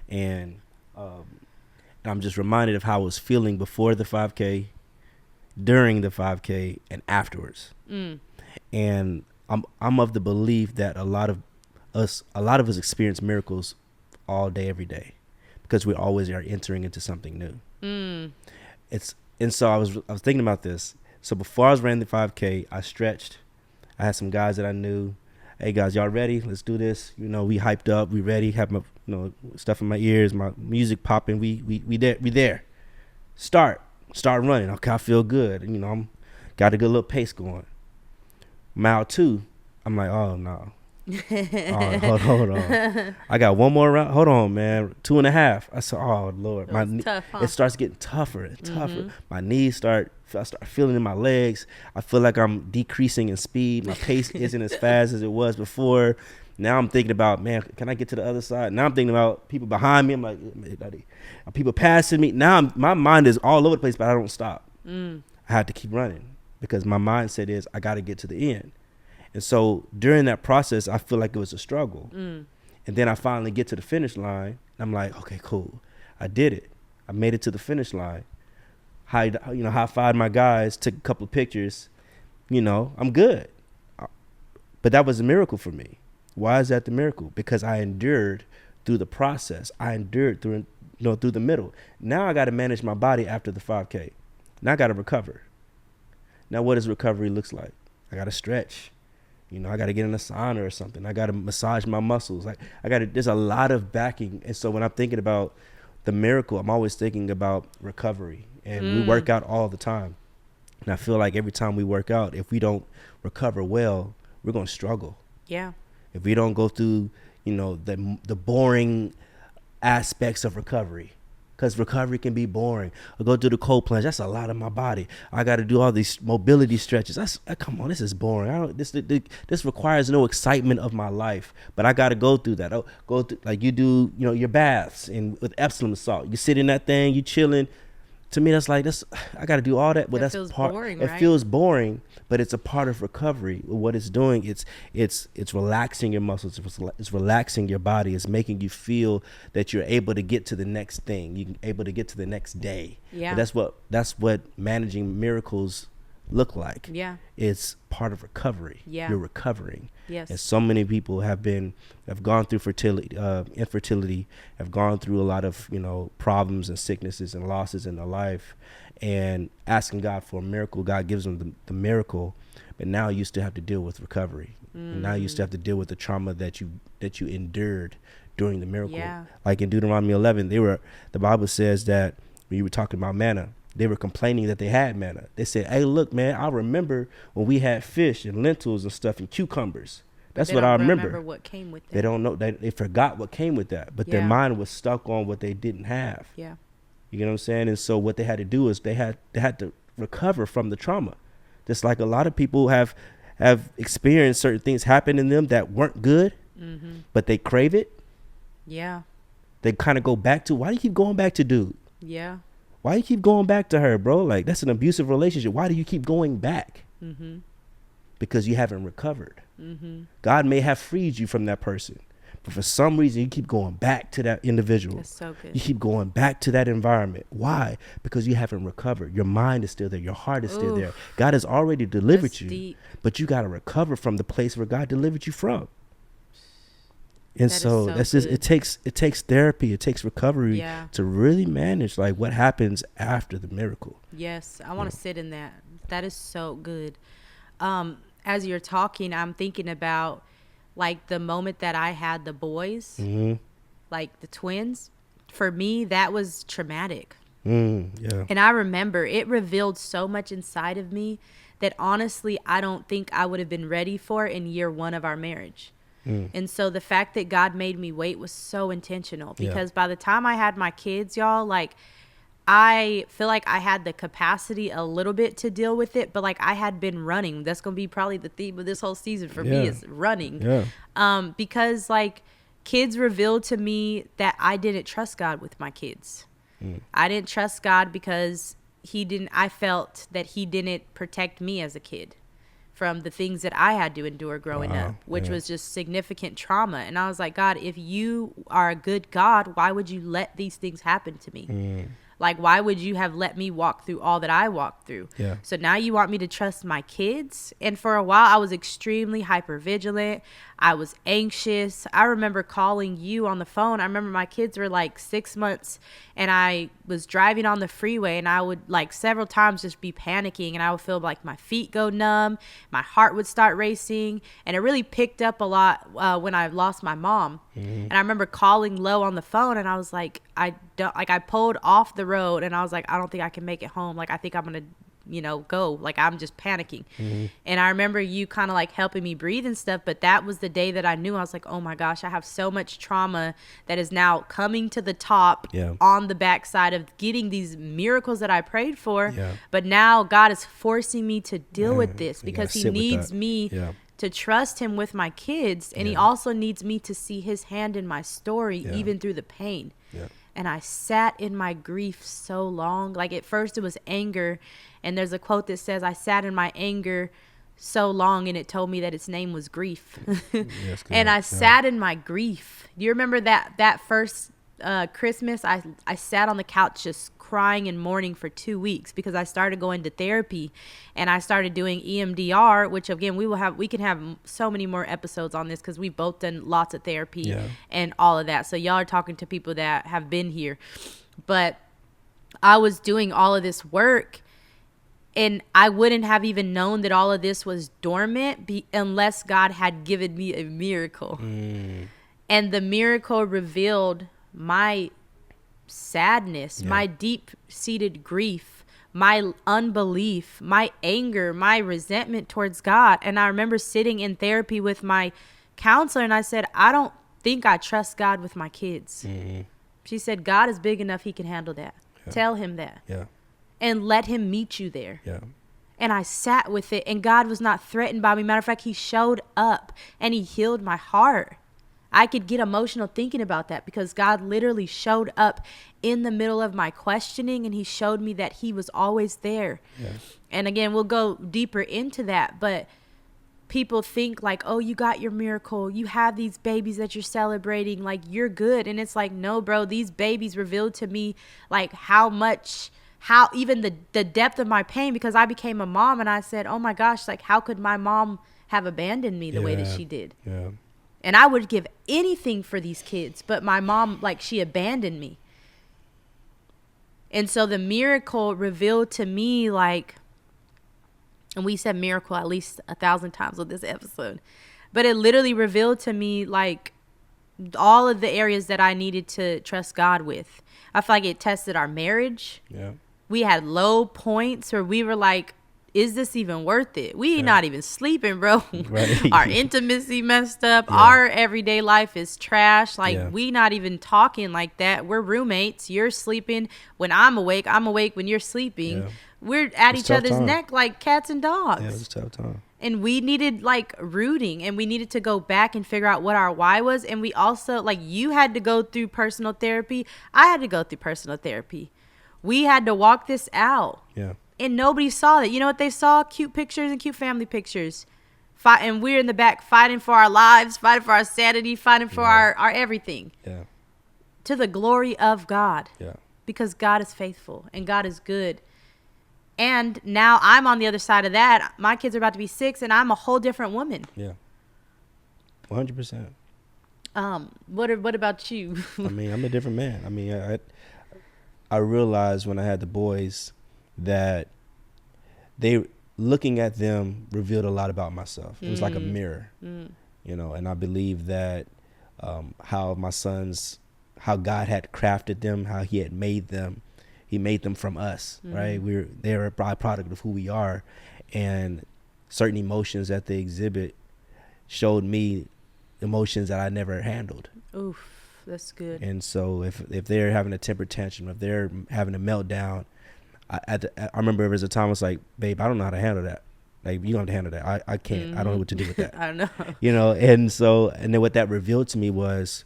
and I'm just reminded of how I was feeling before the 5K, during the 5K, and afterwards. And I'm of the belief that a lot of us experience miracles all day, every day, because we always are entering into something new. And so I was thinking about this. So before I was running the 5K, I stretched. I had some guys that I knew. Hey guys, y'all ready? Let's do this. You know, we hyped up. We ready. Have my stuff in my ears, my music popping. We there. Start running. Okay, I feel good. You know, I'm got a good little pace going. Mile 2, I'm like, oh no. Hold on. I got one more round. Hold on, man. 2.5. I said, oh Lord, Tough, huh? It starts getting tougher and tougher. My knees I start feeling in my legs. I feel like I'm decreasing in speed. My pace isn't as fast as it was before. Now I'm thinking about, man, can I get to the other side? Now I'm thinking about people behind me. I'm like, are people passing me? Now my mind is all over the place, but I don't stop. I had to keep running because my mindset is I got to get to the end. And so during that process, I feel like it was a struggle. And then I finally get to the finish line. And I'm like, okay, cool. I did it. I made it to the finish line. High-fived my guys, took a couple of pictures. I'm good. But that was a miracle for me. Why is that the miracle? Because I endured through the process. I endured through the middle. Now I got to manage my body after the 5K. Now I got to recover. Now what does recovery looks like? I got to stretch. I got to get in a sauna or something. I got to massage my muscles. There's a lot of backing. And so when I'm thinking about the miracle, I'm always thinking about recovery. And we work out all the time. And I feel like every time we work out, if we don't recover well, we're going to struggle. Yeah. If we don't go through, the boring aspects of recovery. Because recovery can be boring. I go do the cold plunge. That's a lot of my body. I got to do all these mobility stretches. Come on, this is boring. This requires no excitement of my life. But I got to go through that. Go through like you do, your baths and with Epsom salt. You sit in that thing, you chilling. To me, that's like this. I got to do all that, but that's part. Boring, it feels boring, but it's a part of recovery. What it's doing, it's relaxing your muscles. It's relaxing your body. It's making you feel that you're able to get to the next thing. You're able to get to the next day. Yeah, but that's what managing miracles look like. Yeah, it's part of recovery. Yeah, you're recovering. Yes, and so many people have gone through infertility, have gone through a lot of problems and sicknesses and losses in their life, and asking God for a miracle. God gives them the miracle, but now you still have to deal with recovery. And now you still have to deal with the trauma that you endured during the miracle. Yeah. Like in Deuteronomy 11, the Bible says that when you were talking about manna, they were complaining that they had manna. They said, hey, look, man, I remember when we had fish and lentils and stuff and cucumbers. That's what I remember. They don't remember what came with that. They don't know. They forgot what came with that. But their mind was stuck on what they didn't have. Yeah. You know what I'm saying? And so what they had to do is they had to recover from the trauma. Just like a lot of people have experienced certain things happen in them that weren't good, but they crave it. Yeah. They kind of go back to, why do you keep going back to dude? Yeah. Why you keep going back to her, bro? Like, that's an abusive relationship. Why do you keep going back? Because you haven't recovered. God may have freed you from that person, but for some reason you keep going back to that individual. That's so good. You keep going back to that environment. Why? Because you haven't recovered. Your mind is still there. Your heart is still there. God has already delivered you, deep. But you got to recover from the place where God delivered you from. And so that's just, it takes therapy, it takes recovery to really manage like what happens after the miracle. Yes, I want to sit in that. That is so good. As you're talking, I'm thinking about like the moment that I had the boys, like the twins. For me, that was traumatic. Yeah. And I remember it revealed so much inside of me that honestly, I don't think I would have been ready for in year 1 of our marriage. And so the fact that God made me wait was so intentional, because by the time I had my kids, y'all, like I feel like I had the capacity a little bit to deal with it, but like I had been running. That's going to be probably the theme of this whole season for me is running. Yeah. Because like kids revealed to me that I didn't trust God with my kids. I didn't trust God because I felt that he didn't protect me as a kid from the things that I had to endure growing up, which was just significant trauma. And I was like, God, if you are a good God, why would you let these things happen to me? Like, why would you have let me walk through all that I walked through? Yeah. So now you want me to trust my kids? And for a while, I was extremely hypervigilant. I was anxious. I remember calling you on the phone. I remember my kids were like 6 months, and I was driving on the freeway, and I would like several times just be panicking, and I would feel like my feet go numb. My heart would start racing, and it really picked up a lot when I lost my mom. And I remember calling low on the phone, and I was like, I pulled off the road, and I was like, I don't think I can make it home. Like, I think I'm going to, go. Like, I'm just panicking. And I remember you kind of like helping me breathe and stuff. But that was the day that I knew. I was like, oh my gosh, I have so much trauma that is now coming to the top on the backside of getting these miracles that I prayed for. But now God is forcing me to deal with this because he needs me to trust him with my kids. And he also needs me to see his hand in my story, even through the pain. And I sat in my grief so long. Like, at first it was anger. And there's a quote that says, I sat in my anger so long, and it told me that its name was grief. And I sat in my grief. Do you remember that first Christmas? I sat on the couch just crying and mourning for 2 weeks because I started going to therapy, and I started doing EMDR, which again we can have so many more episodes on this because we've both done lots of therapy and all of that. So y'all are talking to people that have been here, but I was doing all of this work, and I wouldn't have even known that all of this was dormant unless God had given me a miracle. And the miracle revealed my sadness, my deep-seated grief, my unbelief, my anger, my resentment towards God. And I remember sitting in therapy with my counselor, and I said, I don't think I trust God with my kids. She said, God is big enough, he can handle that. Tell him that. And let him meet you there. And I sat with it, and God was not threatened by me. Matter of fact, he showed up, and he healed my heart. I could get emotional thinking about that because God literally showed up in the middle of my questioning, and he showed me that he was always there. And again, we'll go deeper into that, but people think like, oh, you got your miracle. You have these babies that you're celebrating. Like, you're good. And it's like, no, bro, these babies revealed to me like how even the depth of my pain, because I became a mom, and I said, oh my gosh, like, how could my mom have abandoned me the way that she did? And I would give anything for these kids, but my mom, like, she abandoned me. And so the miracle revealed to me, like, and we said miracle at least 1,000 times on this episode, but it literally revealed to me, like, all of the areas that I needed to trust God with. I feel like it tested our marriage. We had low points where we were like, is this even worth it? We not even sleeping, bro. Our intimacy messed up. Our everyday life is trash. Like, we not even talking like that. We're roommates. You're sleeping when I'm awake. I'm awake when you're sleeping. We're at each other's neck like cats and dogs. It was a tough time. And we needed like rooting, and we needed to go back and figure out what our why was. And we also, like, you had to go through personal therapy. I had to go through personal therapy. We had to walk this out. And nobody saw that. You know what they saw? Cute pictures and cute family pictures. And we're in the back fighting for our lives, fighting for our sanity, fighting for our everything. To the glory of God. Because God is faithful and God is good. And now I'm on the other side of that. My kids are about to be 6, and I'm a whole different woman. 100%. What about you? I mean, I'm a different man. I mean, I realized when I had the boys that looking at them revealed a lot about myself. It was like a mirror, you know, and I believe that how God had crafted them, how he had made them, he made them from us, right? They're a byproduct of who we are, and certain emotions that they exhibit showed me emotions that I never handled. Oof, that's good. And so if they're having a temper tantrum, if they're having a meltdown, I remember there was a time I was like, babe, I don't know how to handle that. Like, you don't have to handle that. I can't. I don't know what to do with that. I know. You know, and then what that revealed to me was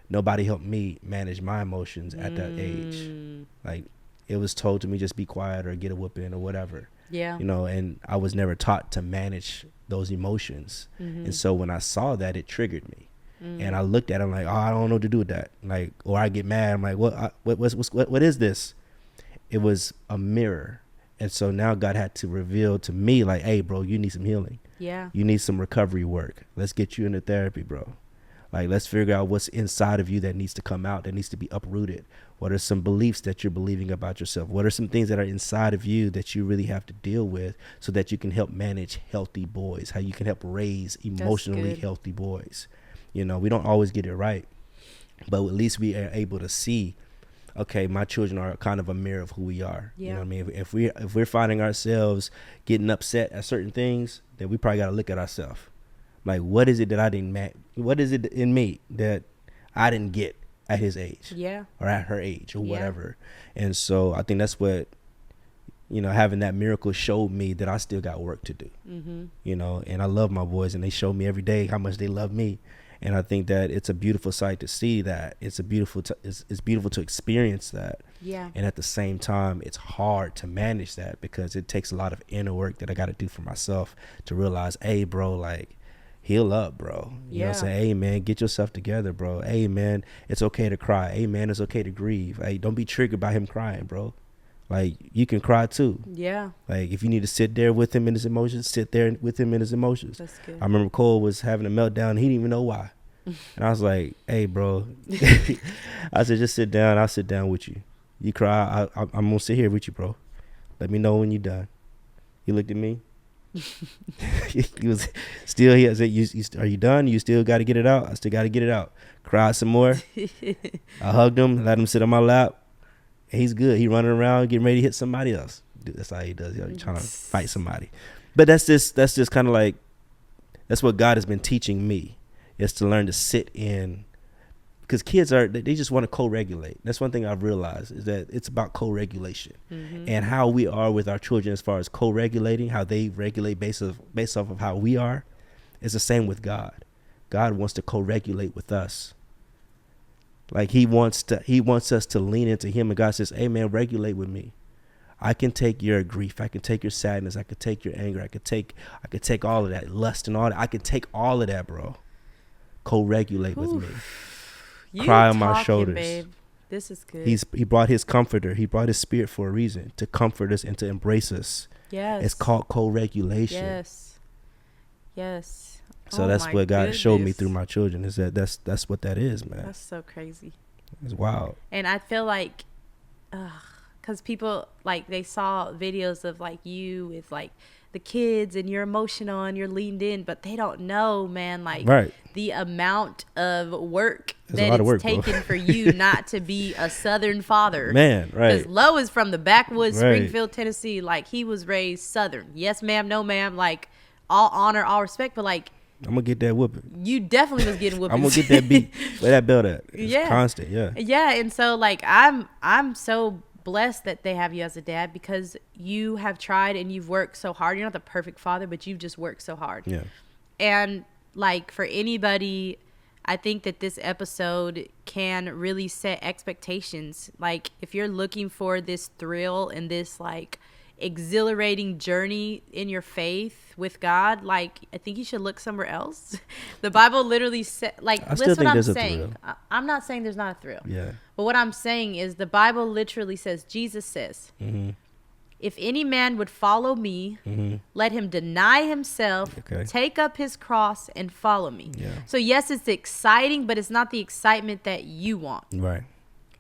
nobody helped me manage my emotions at that age. Like, it was told to me just be quiet or get a whooping or whatever. Yeah. You know, and I was never taught to manage those emotions. And so when I saw that, it triggered me. And I looked at it, I'm like, oh, I don't know what to do with that. Like, or I get mad. I'm like, what is this? It was a mirror. And so now God had to reveal to me, like, hey, bro, you need some healing. Yeah. You need some recovery work. Let's get you into therapy, bro. Like, let's figure out what's inside of you that needs to come out, that needs to be uprooted. What are some beliefs that you're believing about yourself? What are some things that are inside of you that you really have to deal with so that you can help manage healthy boys, how you can help raise emotionally healthy boys? You know, we don't always get it right, but at least we are able to see, okay, my children are kind of a mirror of who we are. Yeah. You know what I mean? If we're finding ourselves getting upset at certain things, then we probably got to look at ourselves. Like, what is it that I didn't what is it in me that I didn't get at his age? Yeah. Or at her age or whatever. And so I think that's what, you know, having that miracle showed me that I still got work to do. You know, and I love my boys, and they show me every day how much they love me. And I think that it's a beautiful sight to see that. It's beautiful to experience that. Yeah. And at the same time, it's hard to manage that because it takes a lot of inner work that I got to do for myself to realize, hey, bro, like, heal up, bro. You know what I'm saying? Hey, man, get yourself together, bro. Hey, man, it's okay to cry. Hey, man, it's okay to grieve. Hey, don't be triggered by him crying, bro. Like, you can cry too. Yeah. Like, if you need to sit there with him in his emotions, sit there with him in his emotions. That's good. I remember Cole was having a meltdown. He didn't even know why. And I was like, hey, bro. I said, just sit down. I'll sit down with you. You cry. I'm going to sit here with you, bro. Let me know when you're done. He looked at me. He was still here. I said, are you done? You still got to get it out? I still got to get it out. Cried some more. I hugged him, let him sit on my lap. And he's good. He running around getting ready to hit somebody else. Dude, that's how he does. He's trying to fight somebody. But that's just kind of like, that's what God has been teaching me, is to learn to sit in. Because kids they just want to co-regulate. That's one thing I've realized, is that it's about co-regulation. And how we are with our children as far as co-regulating, how they regulate based off of how we are, is the same with God. God wants to co-regulate with us. Like, he wants us to lean into him, and God says, hey, man, regulate with me. I can take your grief. I can take your sadness. I can take your anger. I could take all of that, lust and all that. I can take all of that, bro. Co-regulate with me. Cry on my shoulders. Babe. This is good. He brought his comforter. He brought his spirit for a reason, to comfort us and to embrace us. Yes. It's called co-regulation. Yes. So that's what God showed me through my children, is that's what that is, man. That's so crazy. It's wild. And I feel like, because people, like, they saw videos of, like, you with, like, the kids, and you're emotional and you're leaned in, but they don't know, man, like, the amount of work it's taken for you not to be a Southern father. Man, right. Because Lo is from the backwoods, Springfield, Tennessee. Like, he was raised Southern. Yes, ma'am, no, ma'am. Like, all honor, all respect, but, like, I'm gonna get that whooping. You definitely was getting whooping. I'm gonna get that beat. Where that belt at? It's constant. Yeah. And so, like, I'm so blessed that they have you as a dad, because you have tried and you've worked so hard. You're not the perfect father, but you've just worked so hard. Yeah. And, like, for anybody, I think that this episode can really set expectations. Like, if you're looking for this thrill and this, like, exhilarating journey in your faith with God, like, I think you should look somewhere else. The Bible literally said, like, listen what I'm saying. I'm not saying there's not a thrill. Yeah. But what I'm saying is, the Bible literally says, Jesus says, if any man would follow me, let him deny himself, take up his cross, and follow me. Yeah. So yes, it's exciting, but it's not the excitement that you want. Right.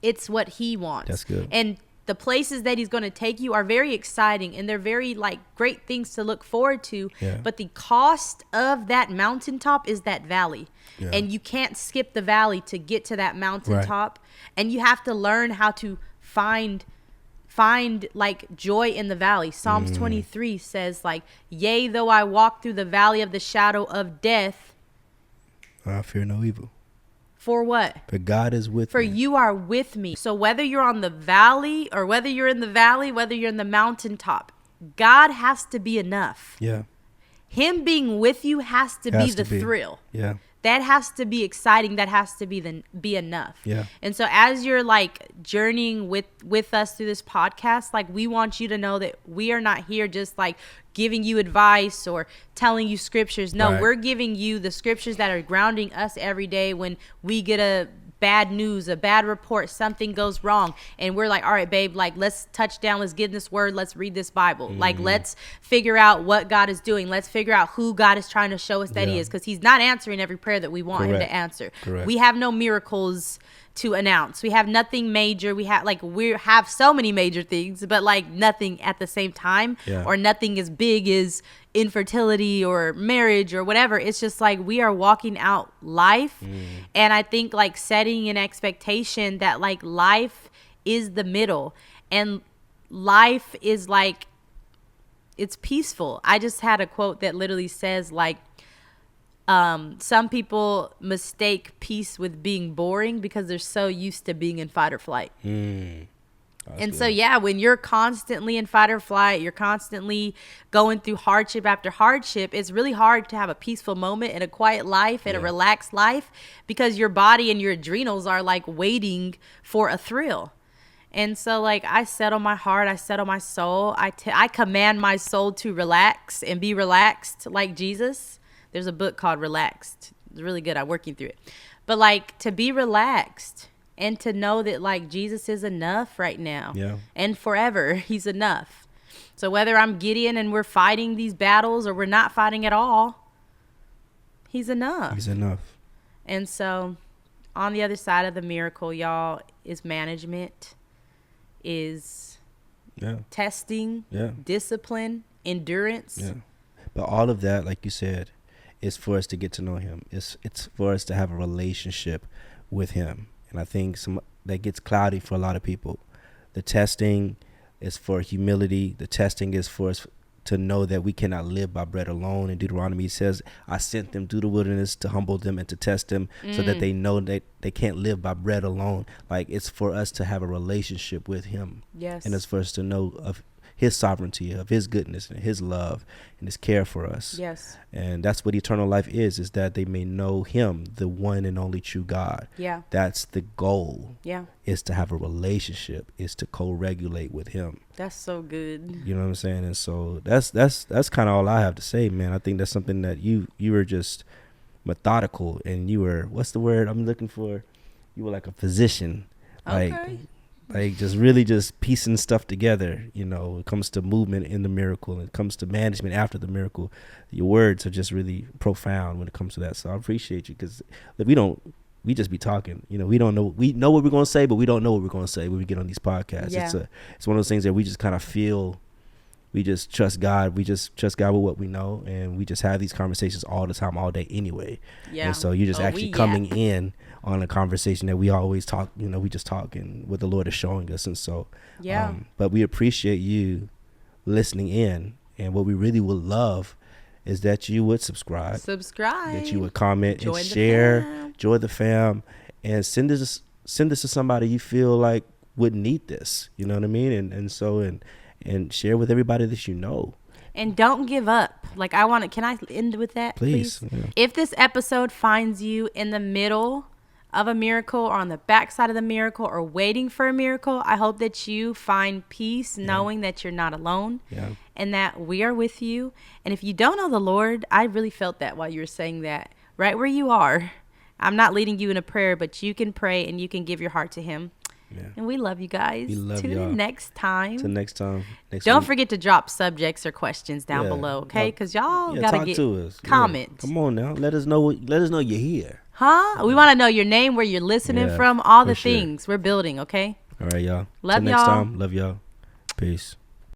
It's what he wants. That's good. And the places that he's going to take you are very exciting, and they're very, like, great things to look forward to. Yeah. But the cost of that mountaintop is that valley. Yeah. And you can't skip the valley to get to that mountaintop. Right. And you have to learn how to find like joy in the valley. Psalms 23 says, like, yea, though I walk through the valley of the shadow of death, I fear no evil. For what? For God is with me. For you are with me. So whether you're on the valley, or whether you're in the valley, whether you're in the mountaintop, God has to be enough. Yeah. Him being with you has to be the thrill. Yeah. that has to be exciting. That has to be enough. Yeah. And so as you're like journeying with us through this podcast, like we want you to know that we are not here just like giving you advice or telling you scriptures. No, Right. we're giving you the scriptures that are grounding us every day when we get a bad news, a bad report, something goes wrong, and we're like, all right, babe, like let's touch down, let's get in this word, let's read this Bible. Like let's figure out what God is doing. Let's figure out who God is trying to show us that he is, because he's not answering every prayer that we want him to answer. Correct. We have no miracles to announce. We have nothing major. We have so many major things, but like nothing at the same time, or nothing as big as infertility or marriage or whatever. It's just like we are walking out life. And I think like setting an expectation that like life is the middle, and life is like, it's peaceful. I just had a quote that literally says like, some people mistake peace with being boring because they're so used to being in fight or flight. And so, yeah, when you're constantly in fight or flight, you're constantly going through hardship after hardship, it's really hard to have a peaceful moment and a quiet life and a relaxed life, because your body and your adrenals are like waiting for a thrill. And so, like, I settle my heart, I settle my soul. I command my soul to relax and be relaxed like Jesus. There's a book called Relaxed. It's really good. I'm working through it. But like to be relaxed and to know that like Jesus is enough right now. Yeah. And forever he's enough. So whether I'm Gideon and we're fighting these battles or we're not fighting at all, he's enough. He's enough. And so on the other side of the miracle, y'all, is management, is testing, discipline, endurance. Yeah. But all of that, like you said, is for us to get to know him. It's for us to have a relationship with him. And I think that gets cloudy for a lot of people. The testing is for humility. The testing is for us to know that we cannot live by bread alone. In Deuteronomy, it says, I sent them through the wilderness to humble them and to test them so that they know that they can't live by bread alone. Like, it's for us to have a relationship with him. Yes. And it's for us to know of his sovereignty, of his goodness and his love and his care for us. Yes. And that's what eternal life is that they may know him, the one and only true God. Yeah. That's the goal. Yeah. Is to have a relationship, is to co-regulate with him. That's so good. You know what I'm saying? And so that's kind of all I have to say, man. I think that's something that you were just methodical, and you were, what's the word I'm looking for? You were like a physician. Like just really just piecing stuff together, you know. It comes to movement in the miracle, and it comes to management after the miracle. Your words are just really profound when it comes to that. So I appreciate you, because we just be talking, you know. We know what we're going to say, but we don't know what we're going to say when we get on these podcasts. Yeah. It's one of those things that we just kind of feel. We just trust God. We just trust God with what we know, and we just have these conversations all the time, all day anyway. Yeah. And so you're just actually coming in on a conversation that we always talk, you know, we just talk and what the Lord is showing us. And so, but we appreciate you listening in. And what we really would love is that you would subscribe, that you would comment and share, join the fam, and send this to somebody you feel like would need this. You know what I mean? And share with everybody that you know. And don't give up. Like, can I end with that, please? Yeah. If this episode finds you in the middle of a miracle or on the backside of the miracle or waiting for a miracle, I hope that you find peace knowing that you're not alone and that we are with you. And if you don't know the Lord, I really felt that while you were saying that, right where you are. I'm not leading you in a prayer, but you can pray and you can give your heart to him. Yeah. And we love you guys. We love Tune in next time. Till next time. Don't forget to drop subjects or questions down below, okay? Because y'all gotta get to us. comments. Come on now, let us know you're here. Huh? We want to know your name, where you're listening from, all the things. We're building, okay? All right, y'all. Love Till y'all. next time. Love y'all. Peace.